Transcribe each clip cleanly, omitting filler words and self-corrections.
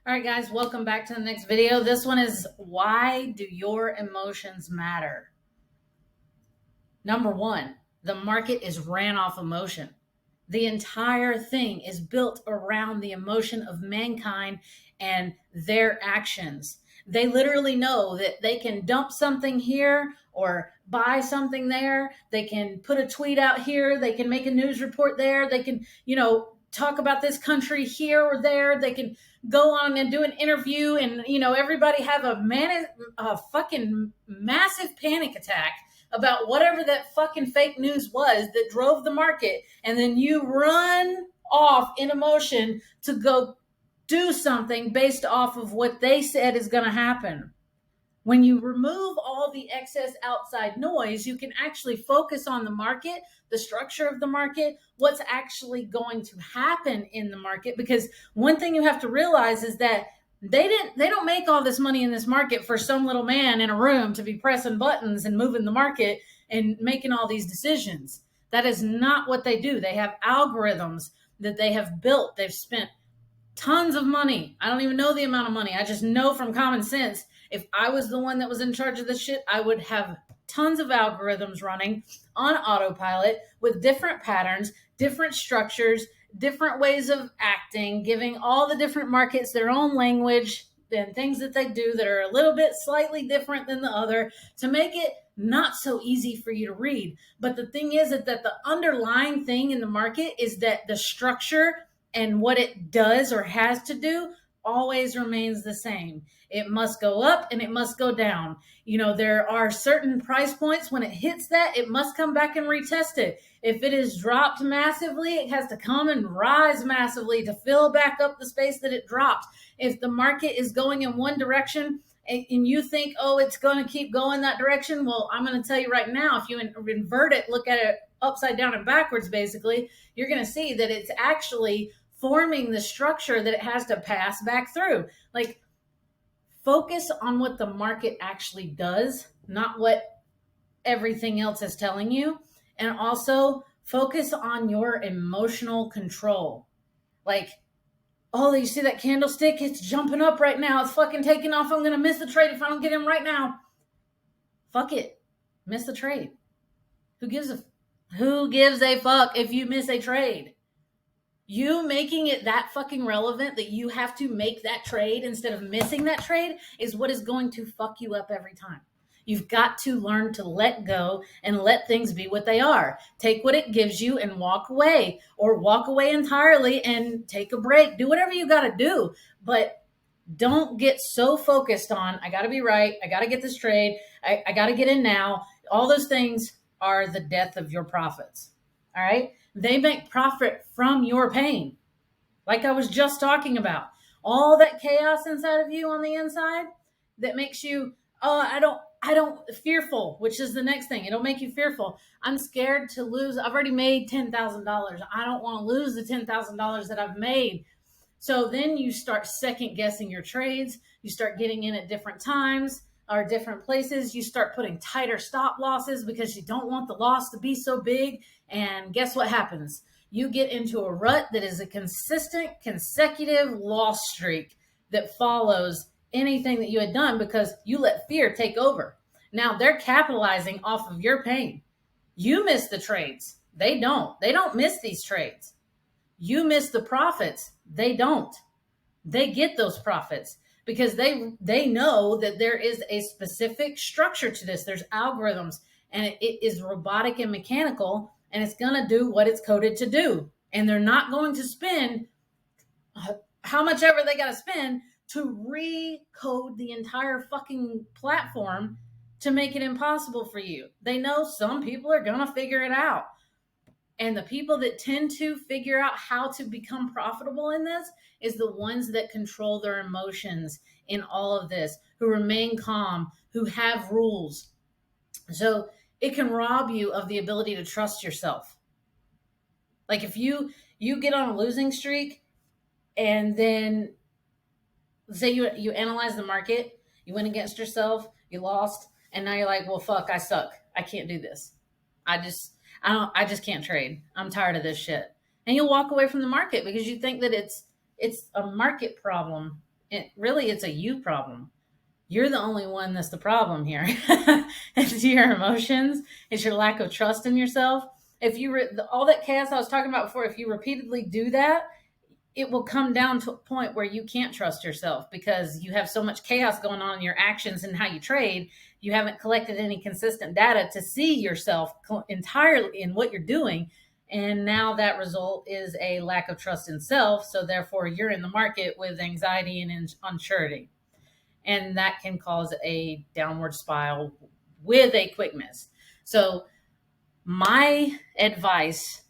All right, guys, welcome back to the next video. This one is, why do your emotions matter? Number one, the market is ran off emotion. The entire thing is built around the emotion of mankind and their actions. They literally know that they can dump something here or buy something there. They can put a tweet out here. They can make a news report there. They can, talk about this country here or there. They can go on and do an interview and, everybody have a fucking massive panic attack about whatever that fucking fake news was that drove the market. And then you run off in emotion to go do something based off of what they said is going to happen. When you remove all the excess outside noise, you can actually focus on the market, the structure of the market, what's actually going to happen in the market. Because one thing you have to realize is that they don't make all this money in this market for some little man in a room to be pressing buttons and moving the market and making all these decisions. That is not what they do. They have algorithms that they have built. They've spent tons of money. I don't even know the amount of money. I just know from common sense, if I was the one that was in charge of this shit, I would have tons of algorithms running on autopilot with different patterns, different structures, different ways of acting, giving all the different markets their own language and things that they do that are a little bit slightly different than the other to make it not so easy for you to read. But the thing is that the underlying thing in the market is that the structure and what it does or has to do always remains the same. It must go up and it must go down. There are certain price points. When it hits that, it must come back and retest it. If it is dropped massively, it has to come and rise massively to fill back up the space that it dropped. If the market is going in one direction and you think, oh, it's going to keep going that direction, well, I'm going to tell you right now, if you invert it, look at it upside down and backwards, basically, you're going to see that it's actually forming the structure that it has to pass back through. Like, focus on what the market actually does, not what everything else is telling you. And also focus on your emotional control. Like, oh, you see that candlestick? It's jumping up right now. It's fucking taking off. I'm going to miss the trade if I don't get in right now. Fuck it. Miss the trade. Who gives a fuck if you miss a trade? You making it that fucking relevant that you have to make that trade instead of missing that trade is what is going to fuck you up every time. You've got to learn to let go and let things be what they are. Take what it gives you and walk away, or walk away entirely and take a break. Do whatever you got to do, but don't get so focused on, I got to be right. I got to get this trade. I got to get in now. All those things are the death of your profits. All right. They make profit from your pain. Like I was just talking about, all that chaos inside of you on the inside that makes you, I don't fearful, which is the next thing. It'll make you fearful. I'm scared to lose. I've already made $10,000. I don't want to lose the $10,000 that I've made. So then you start second guessing your trades. You start getting in at different times or different places. You start putting tighter stop losses because you don't want the loss to be so big. And guess what happens? You get into a rut that is a consistent, consecutive loss streak that follows anything that you had done because you let fear take over. Now they're capitalizing off of your pain. You miss the trades. They don't. They don't miss these trades. You miss the profits. They don't. They get those profits because they know that there is a specific structure to this. There's algorithms, and it is robotic and mechanical, and it's going to do what it's coded to do. And they're not going to spend how much ever they got to spend to recode the entire fucking platform to make it impossible for you. They know some people are going to figure it out. And the people that tend to figure out how to become profitable in this is the ones that control their emotions in all of this, who remain calm, who have rules. So it can rob you of the ability to trust yourself. Like if you get on a losing streak and then say you analyze the market, you went against yourself, you lost, and now you're like, well, fuck, I suck. I can't do this. I just can't trade. I'm tired of this shit. And you'll walk away from the market because you think that it's a market problem. It's a you problem. You're the only one that's the problem here. It's your emotions. It's your lack of trust in yourself. If you all that chaos I was talking about before, if you repeatedly do that, it will come down to a point where you can't trust yourself because you have so much chaos going on in your actions and how you trade. You haven't collected any consistent data to see yourself entirely in what you're doing. And now that result is a lack of trust in self. So therefore, you're in the market with anxiety and unsurety. And that can cause a downward spiral with a quick miss. So my advice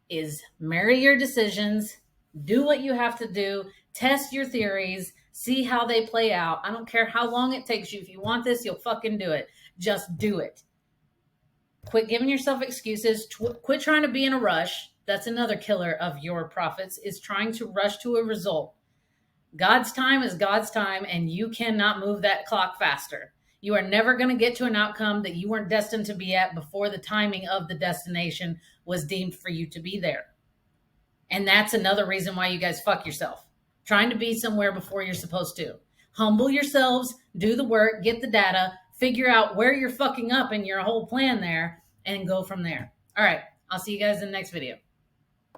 is marry your decisions, do what you have to do, test your theories, see how they play out. I don't care how long it takes you. If you want this, you'll fucking do it. Just do it. Quit giving yourself excuses. Quit trying to be in a rush. That's another killer of your profits, is trying to rush to a result. God's time is God's time, and you cannot move that clock faster. You are never going to get to an outcome that you weren't destined to be at before the timing of the destination was deemed for you to be there. And that's another reason why you guys fuck yourself, trying to be somewhere before you're supposed to. Humble yourselves, do the work, get the data, figure out where you're fucking up in your whole plan there, and go from there. All right, I'll see you guys in the next video.